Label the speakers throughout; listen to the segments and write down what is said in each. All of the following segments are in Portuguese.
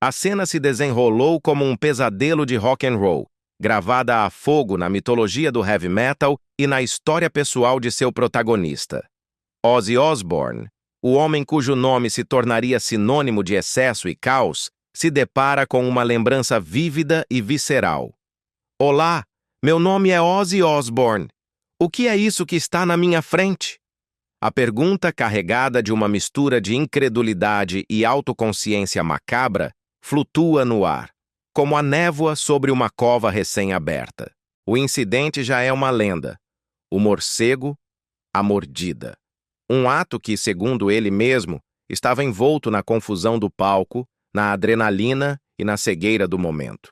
Speaker 1: A cena se desenrolou como um pesadelo de rock and roll, gravada a fogo na mitologia do heavy metal e na história pessoal de seu protagonista. Ozzy Osbourne, o homem cujo nome se tornaria sinônimo de excesso e caos, se depara com uma lembrança vívida e visceral. Olá, meu nome é Ozzy Osbourne. O que é isso que está na minha frente? A pergunta, carregada de uma mistura de incredulidade e autoconsciência macabra, flutua no ar, como a névoa sobre uma cova recém-aberta. O incidente já é uma lenda. O morcego, a mordida. Um ato que, segundo ele mesmo, estava envolto na confusão do palco, na adrenalina e na cegueira do momento.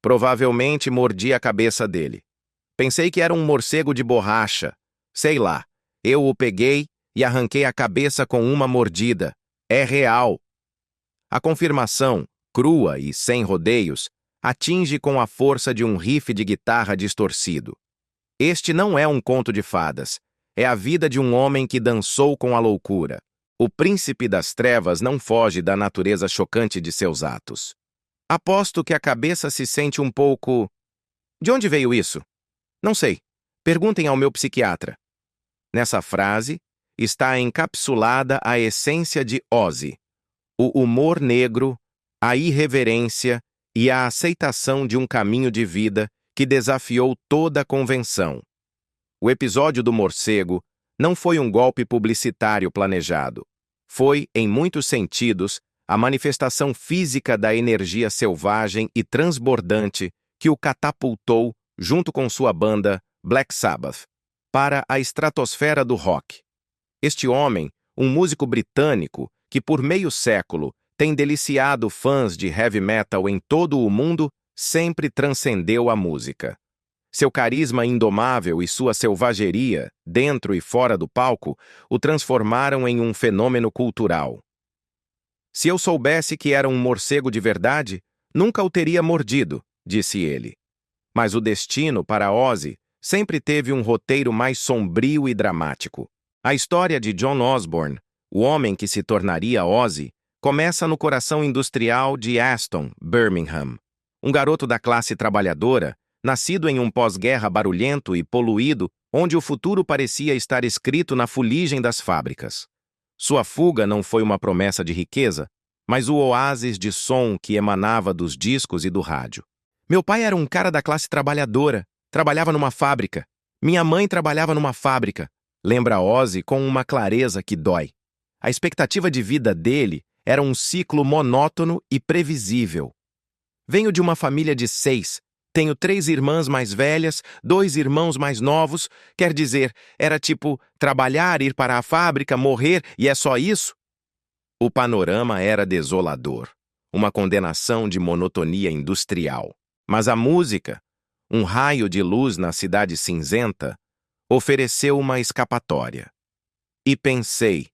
Speaker 1: Provavelmente mordi a cabeça dele. Pensei que era um morcego de borracha. Sei lá, eu o peguei e arranquei a cabeça com uma mordida. É real. A confirmação, crua e sem rodeios, atinge com a força de um riff de guitarra distorcido. Este não é um conto de fadas. É a vida de um homem que dançou com a loucura. O príncipe das trevas não foge da natureza chocante de seus atos. Aposto que a cabeça se sente um pouco... De onde veio isso? Não sei. Perguntem ao meu psiquiatra. Nessa frase está encapsulada a essência de Ozzy. O humor negro, a irreverência e a aceitação de um caminho de vida que desafiou toda a convenção. O episódio do morcego não foi um golpe publicitário planejado. Foi, em muitos sentidos, a manifestação física da energia selvagem e transbordante que o catapultou, junto com sua banda Black Sabbath, para a estratosfera do rock. Este homem, um músico britânico que por meio século tem deliciado fãs de heavy metal em todo o mundo, sempre transcendeu a música. Seu carisma indomável e sua selvageria, dentro e fora do palco, o transformaram em um fenômeno cultural. Se eu soubesse que era um morcego de verdade, nunca o teria mordido, disse ele. Mas o destino para Ozzy sempre teve um roteiro mais sombrio e dramático. A história de John Osborne, o homem que se tornaria Ozzy, começa no coração industrial de Aston, Birmingham. Um garoto da classe trabalhadora, nascido em um pós-guerra barulhento e poluído, onde o futuro parecia estar escrito na fuligem das fábricas. Sua fuga não foi uma promessa de riqueza, mas o oásis de som que emanava dos discos e do rádio. Meu pai era um cara da classe trabalhadora, trabalhava numa fábrica. Minha mãe trabalhava numa fábrica, lembra Ozzy com uma clareza que dói. A expectativa de vida dele era um ciclo monótono e previsível. Venho de uma família de 6, tenho 3 irmãs mais velhas, 2 irmãos mais novos, quer dizer, era tipo trabalhar, ir para a fábrica, morrer e é só isso? O panorama era desolador, uma condenação de monotonia industrial. Mas a música, um raio de luz na cidade cinzenta, ofereceu uma escapatória. E pensei,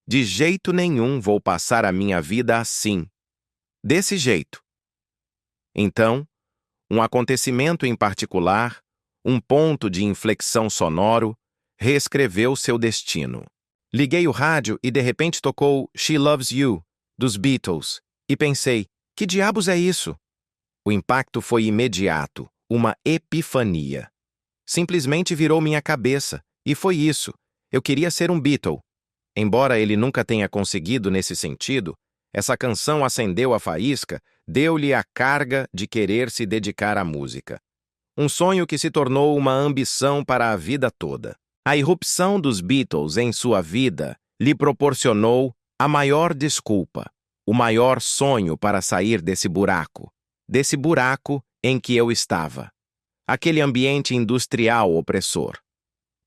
Speaker 1: de jeito nenhum vou passar a minha vida assim. Desse jeito. Então, um acontecimento em particular, um ponto de inflexão sonoro, reescreveu seu destino. Liguei o rádio e de repente tocou She Loves You, dos Beatles, e pensei, que diabos é isso? O impacto foi imediato, uma epifania. Simplesmente virou minha cabeça, e foi isso. Eu queria ser um Beatle. Embora ele nunca tenha conseguido nesse sentido, essa canção acendeu a faísca, deu-lhe a carga de querer se dedicar à música. Um sonho que se tornou uma ambição para a vida toda. A irrupção dos Beatles em sua vida lhe proporcionou a maior desculpa, o maior sonho para sair desse buraco em que eu estava. Aquele ambiente industrial opressor.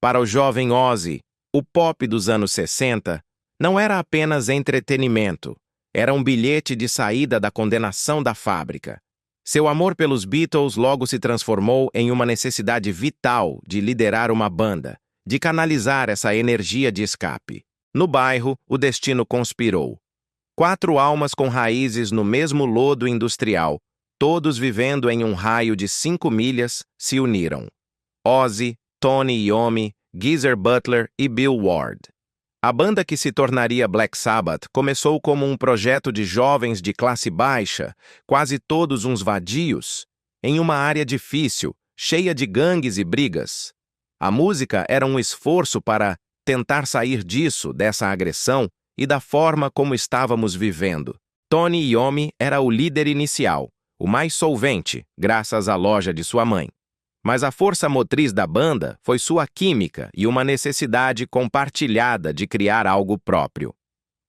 Speaker 1: Para o jovem Ozzy, o pop dos anos 60 não era apenas entretenimento, era um bilhete de saída da condenação da fábrica. Seu amor pelos Beatles logo se transformou em uma necessidade vital de liderar uma banda, de canalizar essa energia de escape. No bairro, o destino conspirou. 4 almas com raízes no mesmo lodo industrial, todos vivendo em um raio de 5 milhas, se uniram. Ozzy, Tony Iommi, Geezer Butler e Bill Ward. A banda que se tornaria Black Sabbath começou como um projeto de jovens de classe baixa, quase todos uns vadios, em uma área difícil, cheia de gangues e brigas. A música era um esforço para tentar sair disso, dessa agressão e da forma como estávamos vivendo. Tony Iommi era o líder inicial, o mais solvente, graças à loja de sua mãe. Mas a força motriz da banda foi sua química e uma necessidade compartilhada de criar algo próprio.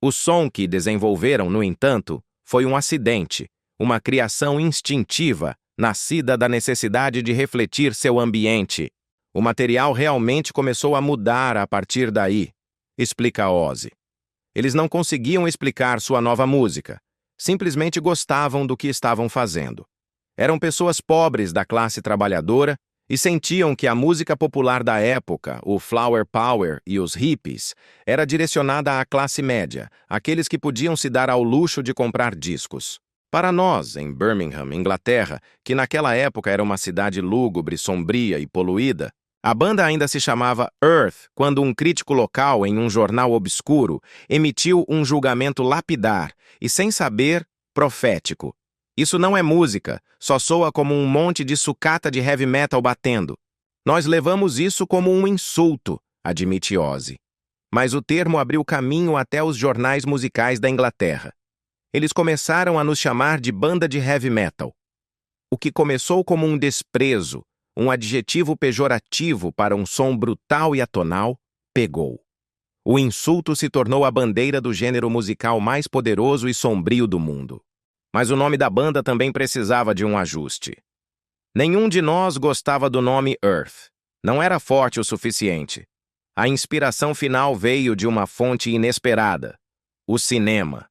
Speaker 1: O som que desenvolveram, no entanto, foi um acidente, uma criação instintiva, nascida da necessidade de refletir seu ambiente. O material realmente começou a mudar a partir daí, explica Ozzy. Eles não conseguiam explicar sua nova música, simplesmente gostavam do que estavam fazendo. Eram pessoas pobres da classe trabalhadora e sentiam que a música popular da época, o Flower Power e os hippies, era direcionada à classe média, aqueles que podiam se dar ao luxo de comprar discos. Para nós, em Birmingham, Inglaterra, que naquela época era uma cidade lúgubre, sombria e poluída, a banda ainda se chamava Earth quando um crítico local em um jornal obscuro emitiu um julgamento lapidar e, sem saber, profético. Isso não é música, só soa como um monte de sucata de heavy metal batendo. Nós levamos isso como um insulto, admite Ozzy. Mas o termo abriu caminho até os jornais musicais da Inglaterra. Eles começaram a nos chamar de banda de heavy metal. O que começou como um desprezo, um adjetivo pejorativo para um som brutal e atonal, pegou. O insulto se tornou a bandeira do gênero musical mais poderoso e sombrio do mundo. Mas o nome da banda também precisava de um ajuste. Nenhum de nós gostava do nome Earth. Não era forte o suficiente. A inspiração final veio de uma fonte inesperada: o cinema.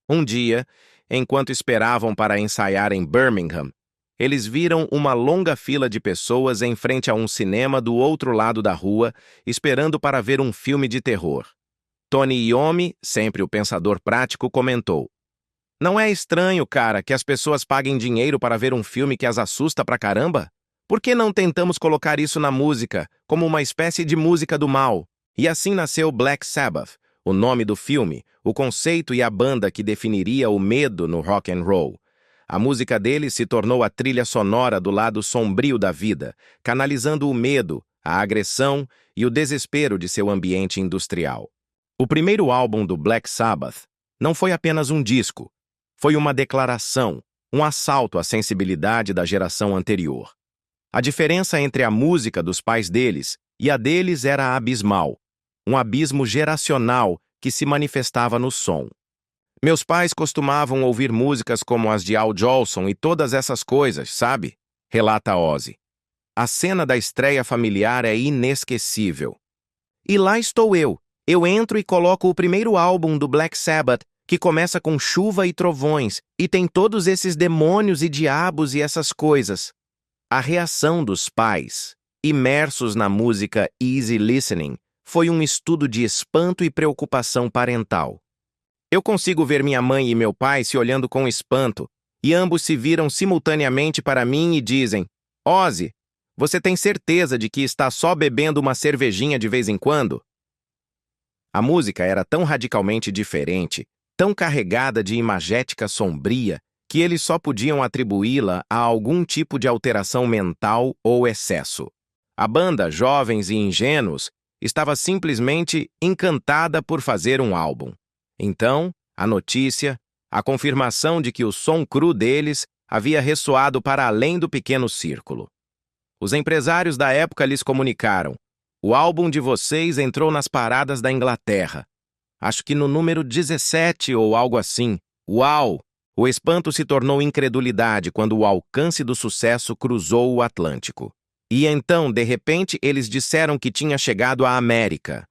Speaker 1: Um dia, enquanto esperavam para ensaiar em Birmingham, eles viram uma longa fila de pessoas em frente a um cinema do outro lado da rua, esperando para ver um filme de terror. Tony Iommi, sempre o pensador prático, comentou: "Não é estranho, cara, que as pessoas paguem dinheiro para ver um filme que as assusta pra caramba? Por que não tentamos colocar isso na música, como uma espécie de música do mal?" E assim nasceu Black Sabbath, o nome do filme, o conceito e a banda que definiria o medo no rock and roll. A música deles se tornou a trilha sonora do lado sombrio da vida, canalizando o medo, a agressão e o desespero de seu ambiente industrial. O primeiro álbum do Black Sabbath não foi apenas um disco, foi uma declaração, um assalto à sensibilidade da geração anterior. A diferença entre a música dos pais deles e a deles era abismal, um abismo geracional que se manifestava no som. Meus pais costumavam ouvir músicas como as de Al Jolson e todas essas coisas, sabe? Relata Ozzy. A cena da estreia familiar é inesquecível. E lá estou eu. Eu entro e coloco o primeiro álbum do Black Sabbath, que começa com chuva e trovões, e tem todos esses demônios e diabos e essas coisas. A reação dos pais, imersos na música Easy Listening, foi um estudo de espanto e preocupação parental. Eu consigo ver minha mãe e meu pai se olhando com espanto, e ambos se viram simultaneamente para mim e dizem: "Ozzy, você tem certeza de que está só bebendo uma cervejinha de vez em quando?" A música era tão radicalmente diferente, tão carregada de imagética sombria, que eles só podiam atribuí-la a algum tipo de alteração mental ou excesso. A banda, jovens e ingênuos, estava simplesmente encantada por fazer um álbum. Então, a notícia, a confirmação de que o som cru deles havia ressoado para além do pequeno círculo. Os empresários da época lhes comunicaram: "O álbum de vocês entrou nas paradas da Inglaterra. Acho que no número 17 ou algo assim. Uau!" O espanto se tornou incredulidade quando o alcance do sucesso cruzou o Atlântico. E então, de repente, eles disseram que tinha chegado à América.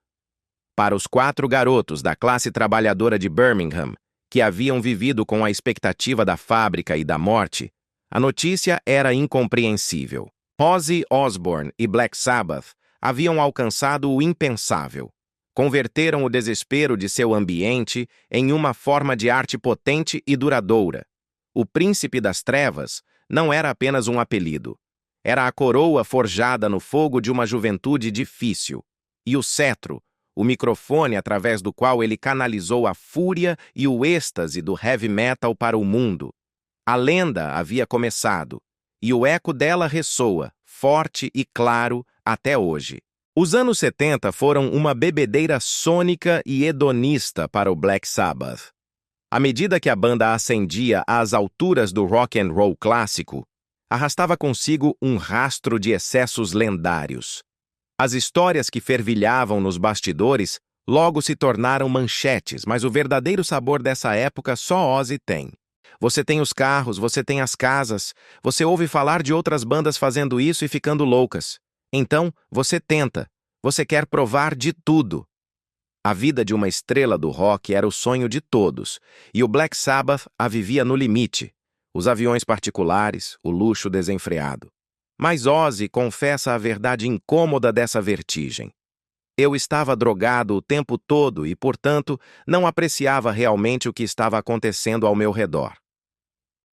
Speaker 1: Para os 4 garotos da classe trabalhadora de Birmingham, que haviam vivido com a expectativa da fábrica e da morte, a notícia era incompreensível. Ozzy Osbourne e Black Sabbath haviam alcançado o impensável. Converteram o desespero de seu ambiente em uma forma de arte potente e duradoura. O Príncipe das Trevas não era apenas um apelido. Era a coroa forjada no fogo de uma juventude difícil. E o cetro, o microfone através do qual ele canalizou a fúria e o êxtase do heavy metal para o mundo. A lenda havia começado, e o eco dela ressoa, forte e claro, até hoje. Os anos 70 foram uma bebedeira sônica e hedonista para o Black Sabbath. À medida que a banda ascendia às alturas do rock and roll clássico, arrastava consigo um rastro de excessos lendários. As histórias que fervilhavam nos bastidores logo se tornaram manchetes, mas o verdadeiro sabor dessa época só Ozzy tem. Você tem os carros, você tem as casas, você ouve falar de outras bandas fazendo isso e ficando loucas. Então, você tenta, você quer provar de tudo. A vida de uma estrela do rock era o sonho de todos, e o Black Sabbath a vivia no limite. Os aviões particulares, o luxo desenfreado. Mas Ozzy confessa a verdade incômoda dessa vertigem. Eu estava drogado o tempo todo e, portanto, não apreciava realmente o que estava acontecendo ao meu redor.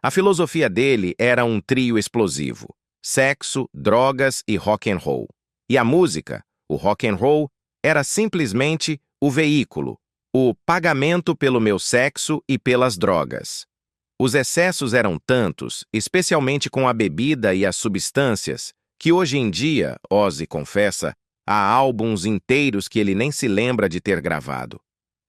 Speaker 1: A filosofia dele era um trio explosivo: sexo, drogas e rock and roll. E a música, o rock and roll, era simplesmente o veículo, o pagamento pelo meu sexo e pelas drogas. Os excessos eram tantos, especialmente com a bebida e as substâncias, que hoje em dia, Ozzy confessa, há álbuns inteiros que ele nem se lembra de ter gravado.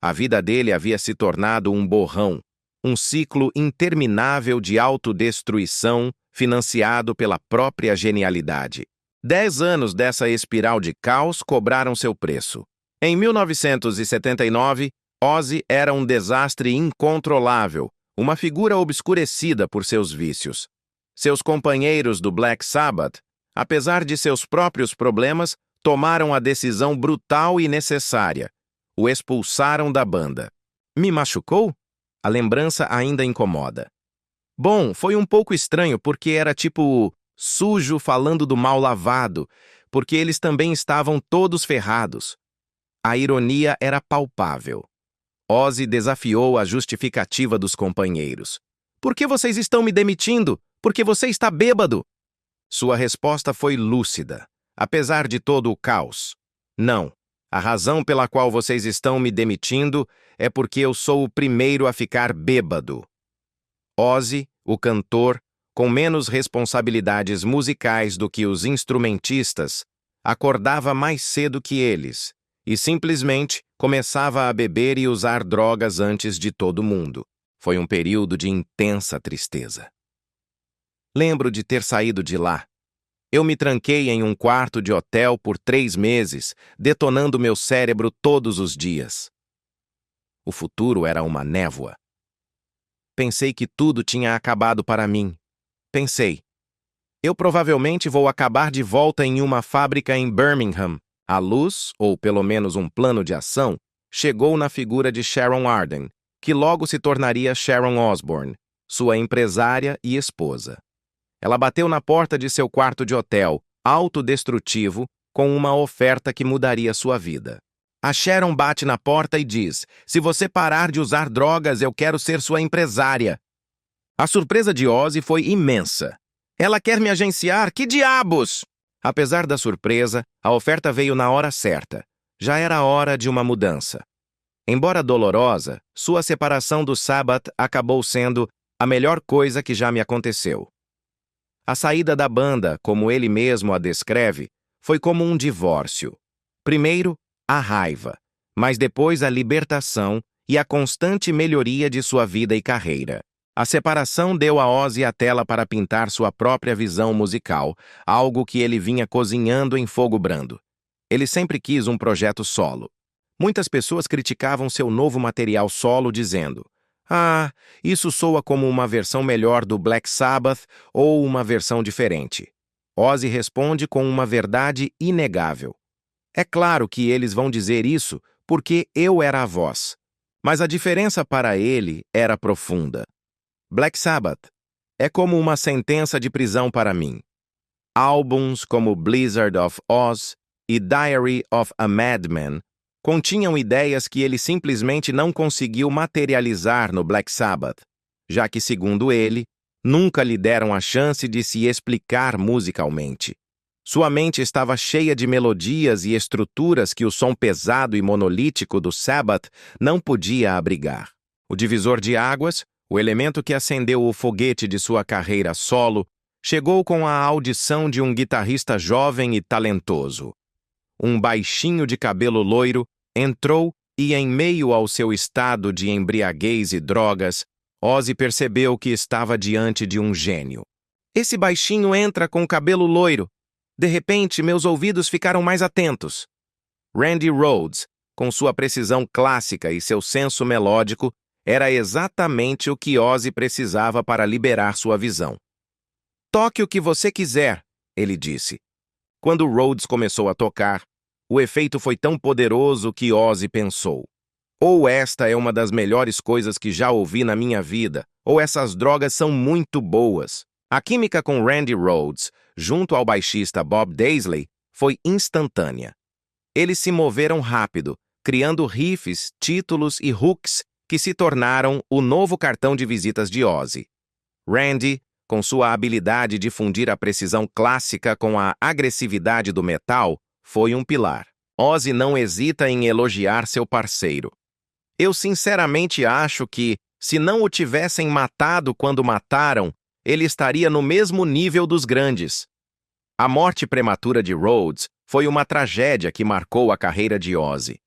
Speaker 1: A vida dele havia se tornado um borrão, um ciclo interminável de autodestruição financiado pela própria genialidade. 10 anos dessa espiral de caos cobraram seu preço. Em 1979, Ozzy era um desastre incontrolável, uma figura obscurecida por seus vícios. Seus companheiros do Black Sabbath, apesar de seus próprios problemas, tomaram a decisão brutal e necessária. O expulsaram da banda. Me machucou? A lembrança ainda incomoda. Bom, foi um pouco estranho porque era tipo sujo falando do mal lavado, porque eles também estavam todos ferrados. A ironia era palpável. Ozzy desafiou a justificativa dos companheiros. Por que vocês estão me demitindo? Porque você está bêbado. Sua resposta foi lúcida, apesar de todo o caos. Não, a razão pela qual vocês estão me demitindo é porque eu sou o primeiro a ficar bêbado. Ozzy, o cantor, com menos responsabilidades musicais do que os instrumentistas, acordava mais cedo que eles e simplesmente começava a beber e usar drogas antes de todo mundo. Foi um período de intensa tristeza. Lembro de ter saído de lá. Eu me tranquei em um quarto de hotel por 3 meses, detonando meu cérebro todos os dias. O futuro era uma névoa. Pensei que tudo tinha acabado para mim. Pensei, eu provavelmente vou acabar de volta em uma fábrica em Birmingham. A luz, ou pelo menos um plano de ação, chegou na figura de Sharon Arden, que logo se tornaria Sharon Osbourne, sua empresária e esposa. Ela bateu na porta de seu quarto de hotel, autodestrutivo, com uma oferta que mudaria sua vida. A Sharon bate na porta e diz: "Se você parar de usar drogas, eu quero ser sua empresária." A surpresa de Ozzy foi imensa. "Ela quer me agenciar? Que diabos?" Apesar da surpresa, a oferta veio na hora certa. Já era hora de uma mudança. Embora dolorosa, sua separação do Sabbath acabou sendo a melhor coisa que já me aconteceu. A saída da banda, como ele mesmo a descreve, foi como um divórcio. Primeiro, a raiva, mas depois a libertação e a constante melhoria de sua vida e carreira. A separação deu a Ozzy a tela para pintar sua própria visão musical, algo que ele vinha cozinhando em fogo brando. Ele sempre quis um projeto solo. Muitas pessoas criticavam seu novo material solo, dizendo: "Ah, isso soa como uma versão melhor do Black Sabbath ou uma versão diferente." Ozzy responde com uma verdade inegável. "É claro que eles vão dizer isso porque eu era a voz." Mas a diferença para ele era profunda. Black Sabbath é como uma sentença de prisão para mim. Álbuns como Blizzard of Oz e Diary of a Madman continham ideias que ele simplesmente não conseguiu materializar no Black Sabbath, já que, segundo ele, nunca lhe deram a chance de se explicar musicalmente. Sua mente estava cheia de melodias e estruturas que o som pesado e monolítico do Sabbath não podia abrigar. O divisor de águas, o elemento que acendeu o foguete de sua carreira solo, chegou com a audição de um guitarrista jovem e talentoso. Um baixinho de cabelo loiro entrou e, em meio ao seu estado de embriaguez e drogas, Ozzy percebeu que estava diante de um gênio. Esse baixinho entra com cabelo loiro. De repente, meus ouvidos ficaram mais atentos. Randy Rhoads, com sua precisão clássica e seu senso melódico, era exatamente o que Ozzy precisava para liberar sua visão. "Toque o que você quiser", ele disse. Quando Rhoads começou a tocar, o efeito foi tão poderoso que Ozzy pensou: ou esta é uma das melhores coisas que já ouvi na minha vida, ou essas drogas são muito boas. A química com Randy Rhoads, junto ao baixista Bob Daisley, foi instantânea. Eles se moveram rápido, criando riffs, títulos e hooks que se tornaram o novo cartão de visitas de Ozzy. Randy, com sua habilidade de fundir a precisão clássica com a agressividade do metal, foi um pilar. Ozzy não hesita em elogiar seu parceiro. "Eu sinceramente acho que, se não o tivessem matado quando mataram, ele estaria no mesmo nível dos grandes." A morte prematura de Rhoads foi uma tragédia que marcou a carreira de Ozzy.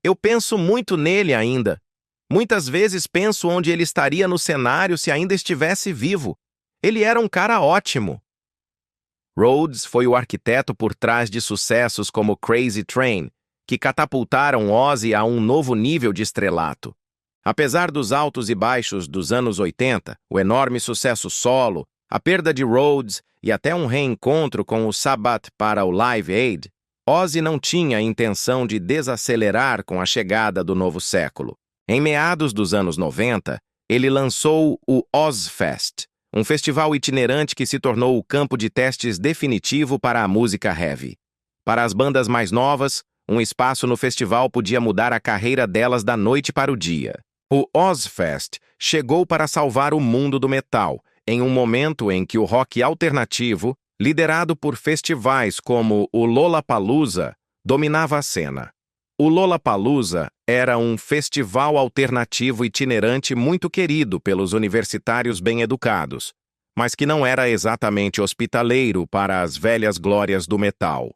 Speaker 1: "Eu penso muito nele ainda. Muitas vezes penso onde ele estaria no cenário se ainda estivesse vivo. Ele era um cara ótimo." Rhoads foi o arquiteto por trás de sucessos como Crazy Train, que catapultaram Ozzy a um novo nível de estrelato. Apesar dos altos e baixos dos anos 80, o enorme sucesso solo, a perda de Rhoads e até um reencontro com o Sabbath para o Live Aid, Ozzy não tinha a intenção de desacelerar com a chegada do novo século. Em meados dos anos 90, ele lançou o Ozzfest, um festival itinerante que se tornou o campo de testes definitivo para a música heavy. Para as bandas mais novas, um espaço no festival podia mudar a carreira delas da noite para o dia. O Ozzfest chegou para salvar o mundo do metal, em um momento em que o rock alternativo, liderado por festivais como o Lollapalooza, dominava a cena. O Lollapalooza era um festival alternativo itinerante muito querido pelos universitários bem-educados, mas que não era exatamente hospitaleiro para as velhas glórias do metal.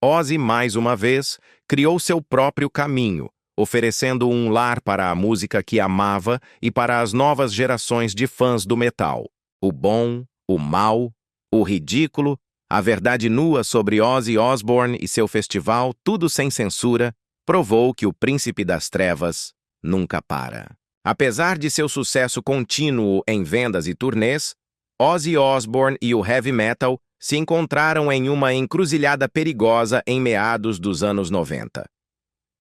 Speaker 1: Ozzy, mais uma vez, criou seu próprio caminho, oferecendo um lar para a música que amava e para as novas gerações de fãs do metal. O bom, o mau, o ridículo, a verdade nua sobre Ozzy Osbourne e seu festival, tudo sem censura, provou que o Príncipe das Trevas nunca para. Apesar de seu sucesso contínuo em vendas e turnês, Ozzy Osbourne e o heavy metal se encontraram em uma encruzilhada perigosa em meados dos anos 90.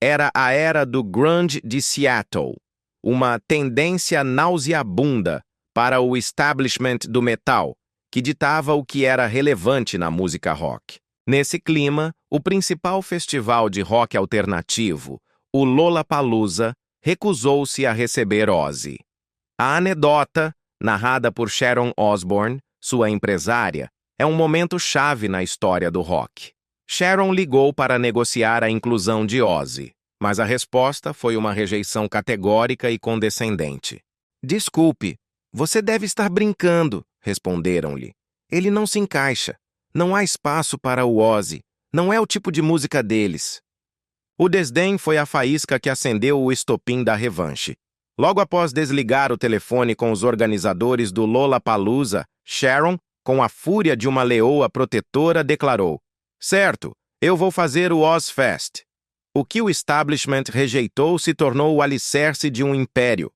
Speaker 1: Era a era do grunge de Seattle, uma tendência nauseabunda para o establishment do metal, que ditava o que era relevante na música rock. Nesse clima, o principal festival de rock alternativo, o Lollapalooza, recusou-se a receber Ozzy. A anedota, narrada por Sharon Osbourne, sua empresária, é um momento chave na história do rock. Sharon ligou para negociar a inclusão de Ozzy, mas a resposta foi uma rejeição categórica e condescendente. "Desculpe, você deve estar brincando", responderam-lhe. "Ele não se encaixa. Não há espaço para o Ozzy. Não é o tipo de música deles." O desdém foi a faísca que acendeu o estopim da revanche. Logo após desligar o telefone com os organizadores do Lollapalooza, Sharon, com a fúria de uma leoa protetora, declarou: "Certo, eu vou fazer o Ozzfest." O que o establishment rejeitou se tornou o alicerce de um império.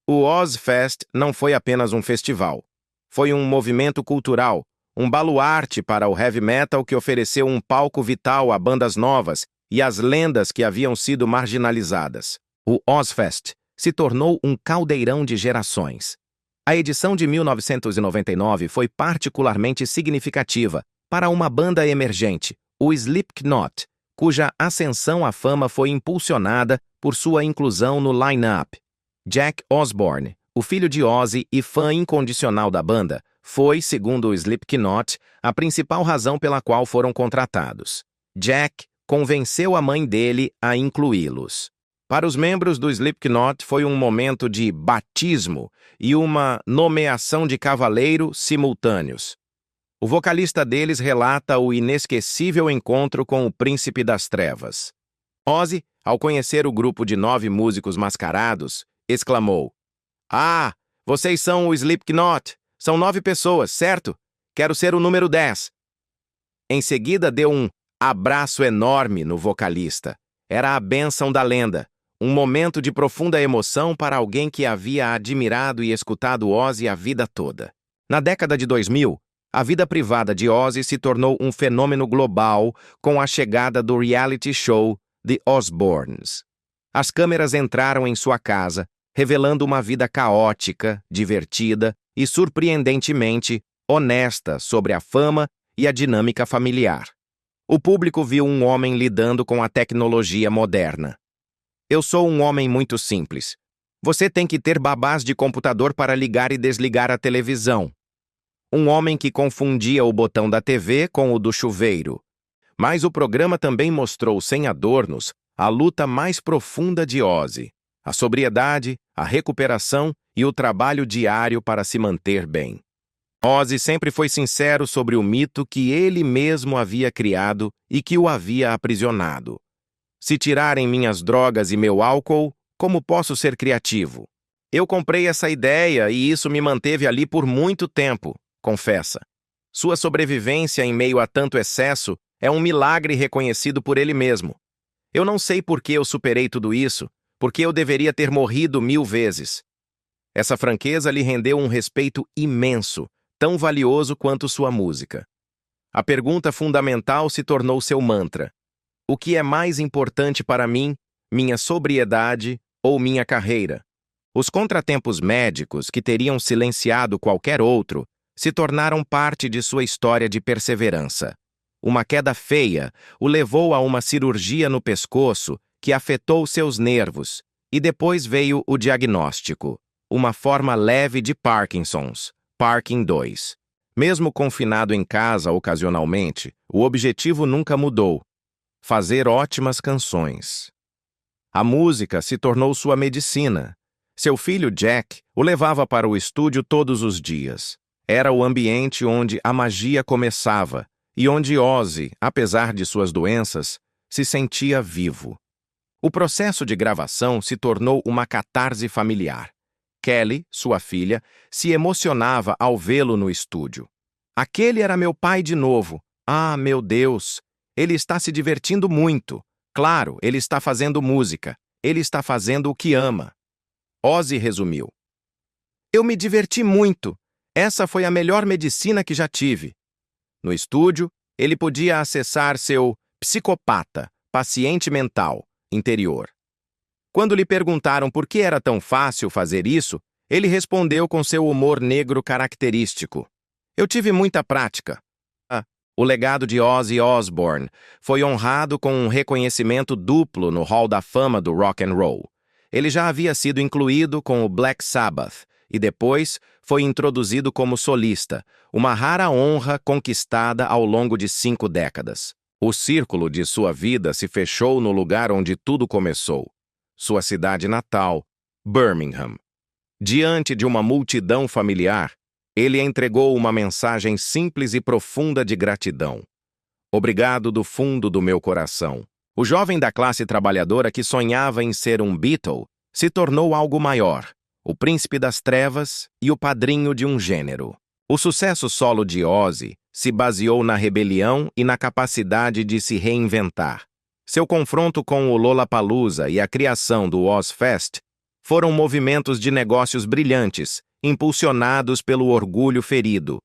Speaker 1: O Ozzfest não foi apenas um festival. Foi um movimento cultural, um baluarte para o heavy metal que ofereceu um palco vital a bandas novas e às lendas que haviam sido marginalizadas. O Ozzfest se tornou um caldeirão de gerações. A edição de 1999 foi particularmente significativa para uma banda emergente, o Slipknot, cuja ascensão à fama foi impulsionada por sua inclusão no line-up. Jack Osbourne, o filho de Ozzy e fã incondicional da banda, foi, segundo o Slipknot, a principal razão pela qual foram contratados. Jack convenceu a mãe dele a incluí-los. Para os membros do Slipknot foi um momento de batismo e uma nomeação de cavaleiro simultâneos. O vocalista deles relata o inesquecível encontro com o Príncipe das Trevas. Ozzy, ao conhecer o grupo de 9 músicos mascarados, exclamou: "Ah, vocês são o Slipknot! São 9 pessoas, certo? Quero ser o número 10. Em seguida deu um abraço enorme no vocalista. Era a bênção da lenda, um momento de profunda emoção para alguém que havia admirado e escutado Ozzy a vida toda. Na década de 2000, a vida privada de Ozzy se tornou um fenômeno global com a chegada do reality show The Osbournes. As câmeras entraram em sua casa, revelando uma vida caótica, divertida e surpreendentemente honesta sobre a fama e a dinâmica familiar. O público viu um homem lidando com a tecnologia moderna. "Eu sou um homem muito simples. Você tem que ter babás de computador para ligar e desligar a televisão. Um homem que confundia o botão da TV com o do chuveiro. Mas o programa também mostrou sem adornos a luta mais profunda de Ozzy, a sobriedade, a recuperação e o trabalho diário para se manter bem. Ozzy sempre foi sincero sobre o mito que ele mesmo havia criado e que o havia aprisionado. Se tirarem minhas drogas e meu álcool, como posso ser criativo? Eu comprei essa ideia e isso me manteve ali por muito tempo", confessa. Sua sobrevivência em meio a tanto excesso é um milagre reconhecido por ele mesmo. "Eu não sei por que eu superei tudo isso, porque eu deveria ter morrido 1000 vezes." Essa franqueza lhe rendeu um respeito imenso, tão valioso quanto sua música. A pergunta fundamental se tornou seu mantra: o que é mais importante para mim, minha sobriedade ou minha carreira? Os contratempos médicos que teriam silenciado qualquer outro se tornaram parte de sua história de perseverança. Uma queda feia o levou a uma cirurgia no pescoço que afetou seus nervos, e depois veio o diagnóstico: uma forma leve de Parkinson's, Parkin 2. Mesmo confinado em casa ocasionalmente, o objetivo nunca mudou: fazer ótimas canções. A música se tornou sua medicina. Seu filho Jack o levava para o estúdio todos os dias. Era o ambiente onde a magia começava e onde Ozzy, apesar de suas doenças, se sentia vivo. O processo de gravação se tornou uma catarse familiar. Kelly, sua filha, se emocionava ao vê-lo no estúdio. "Aquele era meu pai de novo. Ah, meu Deus! Ele está se divertindo muito. Claro, ele está fazendo música. Ele está fazendo o que ama." Ozzy resumiu: "Eu me diverti muito. Essa foi a melhor medicina que já tive." No estúdio, ele podia acessar seu psicopata, paciente mental, interior. Quando lhe perguntaram por que era tão fácil fazer isso, ele respondeu com seu humor negro característico: "Eu tive muita prática." O legado de Ozzy Osbourne foi honrado com um reconhecimento duplo no Hall da Fama do Rock and Roll. Ele já havia sido incluído com o Black Sabbath e depois foi introduzido como solista, uma rara honra conquistada ao longo de 5 décadas. O círculo de sua vida se fechou no lugar onde tudo começou: sua cidade natal, Birmingham. Diante de uma multidão familiar, ele entregou uma mensagem simples e profunda de gratidão: "Obrigado do fundo do meu coração." O jovem da classe trabalhadora que sonhava em ser um Beatle se tornou algo maior: o príncipe das trevas e o padrinho de um gênero. O sucesso solo de Ozzy se baseou na rebelião e na capacidade de se reinventar. Seu confronto com o Lollapalooza e a criação do Ozzfest foram movimentos de negócios brilhantes, impulsionados pelo orgulho ferido.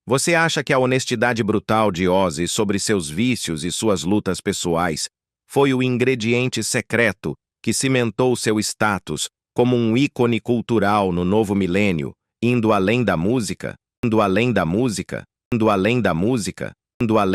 Speaker 1: Você acha que a honestidade brutal de Ozzy sobre seus vícios e suas lutas pessoais foi o ingrediente secreto que cimentou seu status como um ícone cultural no novo milênio, indo além da música, indo além da música, indo além da música, indo além